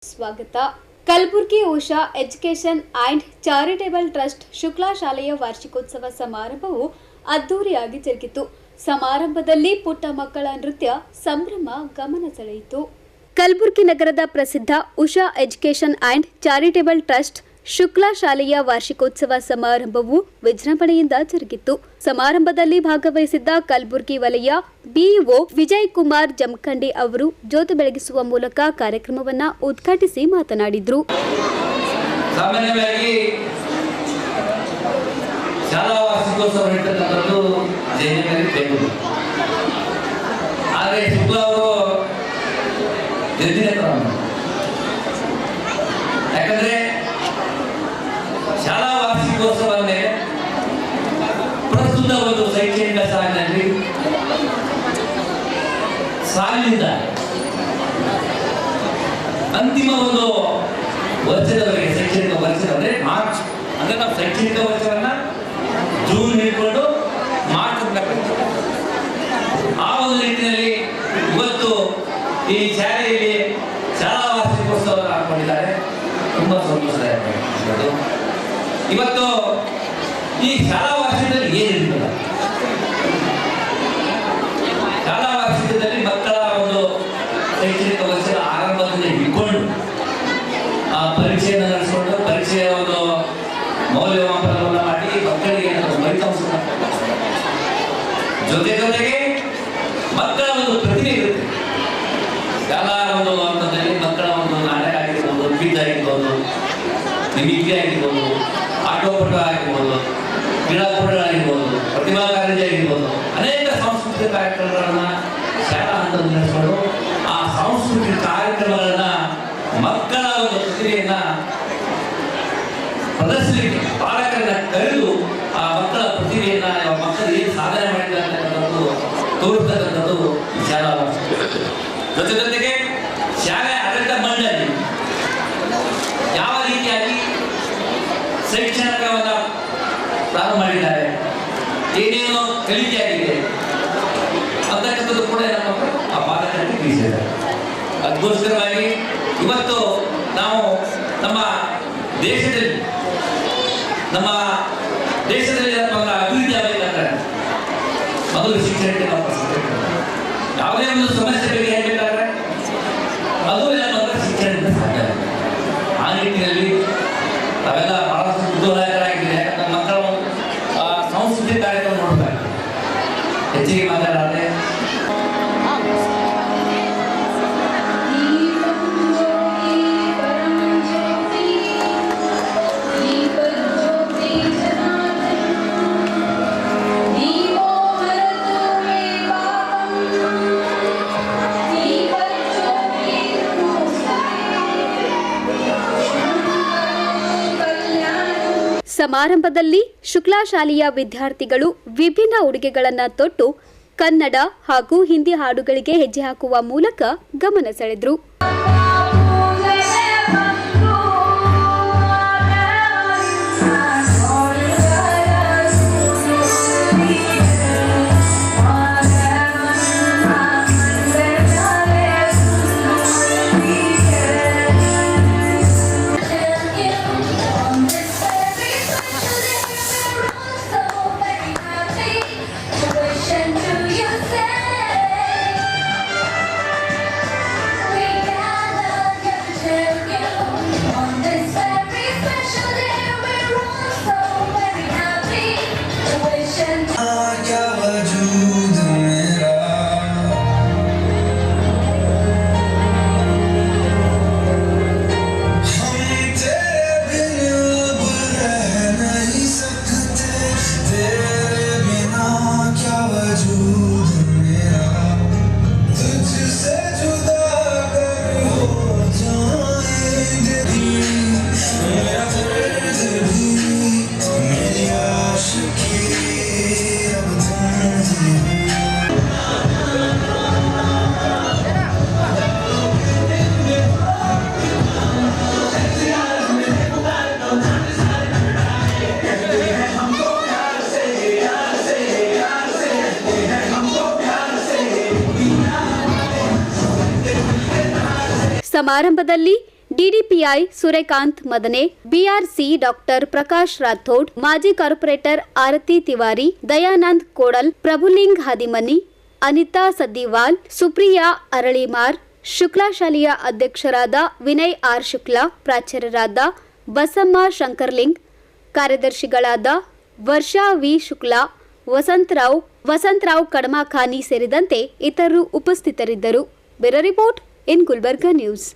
ಸ್ವಾಗತ. Kalaburagi Usha education and charitable trust Shukla ಶಾಲೆಯ ವಾರ್ಷಿಕೋತ್ಸವ ಸಮಾರಂಭವು ಅದ್ದೂರಿಯಾಗಿ ಜರುಗಿತು. ಸಮಾರಂಭದಲ್ಲಿ ಪುಟ್ಟ ಮಕ್ಕಳ ನೃತ್ಯ ಸಂಭ್ರಮ ಗಮನ ಸೆಳೆಯಿತು. ಕಲಬುರಗಿ ನಗರದ ಪ್ರಸಿದ್ಧ Usha education and charitable trust Shukla ಶಾಲೆಯ ವಾರ್ಷಿಕೋತ್ಸವ ಸಮಾರಂಭವು ವಿಜೃಂಭಣೆಯಿಂದ ಜರುಗಿತು. ಸಮಾರಂಭದಲ್ಲಿ ಭಾಗವಹಿಸಿದ್ದ ಕಲಬುರಗಿ ವಲಯ ಬಿಇಒ ವಿಜಯ್ ಕುಮಾರ್ ಜಮಖಂಡಿ ಅವರು ಜ್ಯೋತಿ ಬೆಳಗಿಸುವ ಮೂಲಕ ಕಾರ್ಯಕ್ರಮವನ್ನು ಉದ್ಘಾಟಿಸಿ ಮಾತನಾಡಿದರು. ಸಾಮಾನ್ಯವಾಗಿ ಶಾಲಾ ವಾರ್ಷಿಕೋತ್ಸವ ಇರ್ತಕ್ಕಂಥದ್ದು ಬೆಂಗಳೂರು. ಆದರೆ ಶುಕ್ಲಾ ಅವರು ಯಾಕಂದ್ರೆ ಶಾಲಾ ವಾರ್ಷಿಕೋತ್ಸವ ಮೇಲೆ ಪ್ರಸ್ತುತ ಒಂದು ಶೈಕ್ಷಣಿಕ ಸಾಲಿನಿಂದ ಅಂತಿಮ ಒಂದು ವರ್ಷದವರೆಗೆ ಶೈಕ್ಷಣಿಕ ವರ್ಷ ಅಂದ್ರೆ ಮಾರ್ಚ್ ಅಂದ್ರೆ ನಾವು ಶೈಕ್ಷಣಿಕ ವರ್ಷವನ್ನ ಜೂನ್ ಹಿಡ್ಕೊಂಡು ಮಾರ್ಚ್ ಆ ಒಂದು ನಿಟ್ಟಿನಲ್ಲಿ ಇವತ್ತು ಈ ಶಾಲೆಯಲ್ಲಿ ಶಾಲಾ ವಾರ್ಷಿಕೋತ್ಸವ ಹಾಕೊಂಡಿದ್ದಾರೆ. ತುಂಬಾ ಸಂತೋಷದಾಯಕ. ಇವತ್ತು ಈ ಶಾಲಾ ವಾರ್ಷಿಕದಲ್ಲಿ ಏನಿರ್ತದೆ, ಶಾಲಾ ವಾರ್ಷಿಕದಲ್ಲಿ ಮಕ್ಕಳ ಒಂದು ಶೈಕ್ಷಣಿಕ ವರ್ಷದ ಆರಂಭದಿಂದ ಹಿಡ್ಕೊಂಡು ಪರೀಕ್ಷೆಯನ್ನು ನಡೆಸಿಕೊಂಡು ಪರೀಕ್ಷೆಯ ಒಂದು ಮೌಲ್ಯಮಾಪನವನ್ನು ಮಾಡಿ ಮಕ್ಕಳಿಗೆ ಫಲಿತಾಂಶ ಜೊತೆಗೆ ಮಕ್ಕಳ ಒಂದು ಪ್ರತಿಭೆ ಇರುತ್ತೆ. ಶಾಲಾ ಒಂದು ಹಂತದಲ್ಲಿ ಮಕ್ಕಳ ಒಂದು ನಾಟಕ ಆಗಿರ್ಬೋದು, ಕ್ವಿಜ್ ಆಗಿರ್ಬೋದು, ನಿಮಿಗೆ ಆಗಿರ್ಬೋದು, ಆಟೋಪಟ ಆಗಿರ್ಬೋದು, ಕ್ರೀಡಾಕೂಟಗಳಾಗಿರ್ಬೋದು, ಪ್ರತಿಭಾ ಕಾರಂಜಿ ಆಗಿರ್ಬೋದು, ಅನೇಕ ಸಾಂಸ್ಕೃತಿಕ ಕಾರ್ಯಕ್ರಮಗಳನ್ನ ಶಾಲಾ ಹಂತದಲ್ಲಿ ನಡೆಸಿಕೊಂಡು ಆ ಸಾಂಸ್ಕೃತಿಕ ಕಾರ್ಯಕ್ರಮಗಳನ್ನ ಮಕ್ಕಳ ಒಂದು ಪ್ರತಿಭೆಯನ್ನ ಪ್ರದರ್ಶನಕ್ಕೆ ಪಾಲಕರನ್ನ ಕರೆದು ಆ ಮಕ್ಕಳ ಪ್ರತಿಭೆಯನ್ನ ಮಕ್ಕಳು ಏನು ಸಾಧನೆ ಮಾಡಿದ್ದಾರೆ ಅಂತಕ್ಕಂಥದ್ದು ತೋರಿಸ್ತಕ್ಕಂಥದ್ದು ಶಾಲಾ ಜೊತೆಗೆ ಶಾಲೆ ಆಡಳಿತ ಮಂಡಳಿ ಯಾವ ರೀತಿಯಾಗಿ ಶೈಕ್ಷಣಿಕವನ್ನು ಪ್ರಾರಂಭ ಮಾಡಿದ್ದಾರೆ, ಏನೇನೋ ಕಲಿಕೆಯಾಗಿದೆ ಅಂತಕ್ಕಂಥದ್ದು ಕೂಡ ನಮ್ಮ ಆ ಪಾಲಕರಿಗೆ ತಿಳಿಸಿದ್ದಾರೆ. ಅದಕ್ಕೋಸ್ಕರವಾಗಿ ಇವತ್ತು ನಾವು ನಮ್ಮ ದೇಶದಲ್ಲಿ ಅಭಿವೃದ್ಧಿ ಆಗಬೇಕಂದ್ರೆ ಮೊದಲು ಶಿಕ್ಷಣಕ್ಕೆ ನಾವು ಯಾವುದೇ ಒಂದು ಸಮಸ್ಯೆ ಬಗ್ಗೆ ಹೇಳ್ಬೇಕಾದ್ರೆ ಅದು ನಮ್ಮ ಶಿಕ್ಷಣದಿಂದ ಸಾಧ್ಯ. ಆ ನಿಟ್ಟಿನಲ್ಲಿ ನಾವೆಲ್ಲ ಬಹಳಷ್ಟು ಕುತೂಹಲಕರಾಗಿದೆ. ಯಾಕಂದ್ರೆ ಮಕ್ಕಳ ಒಂದು ಸಂಸ್ಕೃತಿ ಕಾರ್ಯಕ್ರಮ ನೋಡ್ಬೇಕು. ಹೆಚ್ಚಿಗೆ ಮಾತಾಡಾದ್ರೆ ಸಮಾರಂಭದಲ್ಲಿ ಶುಕ್ಲಾ ಶಾಲೆಯ ವಿದ್ಯಾರ್ಥಿಗಳು ವಿಭಿನ್ನ ಉಡುಗೆಗಳನ್ನು ತೊಟ್ಟು ಕನ್ನಡ ಹಾಗೂ ಹಿಂದಿ ಹಾಡುಗಳಿಗೆ ಹೆಜ್ಜೆ ಹಾಕುವ ಮೂಲಕ ಗಮನ ಸೆಳೆದರು. ಸಮಾರಂಭದಲ್ಲಿ DDPI Suryakant Madane, BRC doctor Prakash Rathod, ಮಾಜಿ ಕಾರ್ಪೊರೇಟರ್ ಆರತಿ ತಿವಾರಿ, ದಯಾನಂದ್ ಕೋಡಲ್, ಪ್ರಭುಲಿಂಗ್ ಹಾದಿಮನಿ, ಅನಿತಾ ಸದ್ದಿವಾಲ್, ಸುಪ್ರಿಯಾ ಅರಳಿಮಾರ್, ಶುಕ್ಲಾ ಶಾಲೆಯ ಅಧ್ಯಕ್ಷರಾದ ವಿನಯ್ ಆರ್ ಶುಕ್ಲಾ, ಪ್ರಾಚಾರ್ಯರಾದ ಬಸಮ್ಮ ಶಂಕರ್ಲಿಂಗ್, ಕಾರ್ಯದರ್ಶಿಗಳಾದ ವರ್ಷಾ ವಿ ಶುಕ್ಲಾ, ವಸಂತರಾವ್ ಕಡಮಾಖಾನಿ ಸೇರಿದಂತೆ ಇತರರು ಉಪಸ್ಥಿತರಿದ್ದರು. Bureau report in Gulbarga news.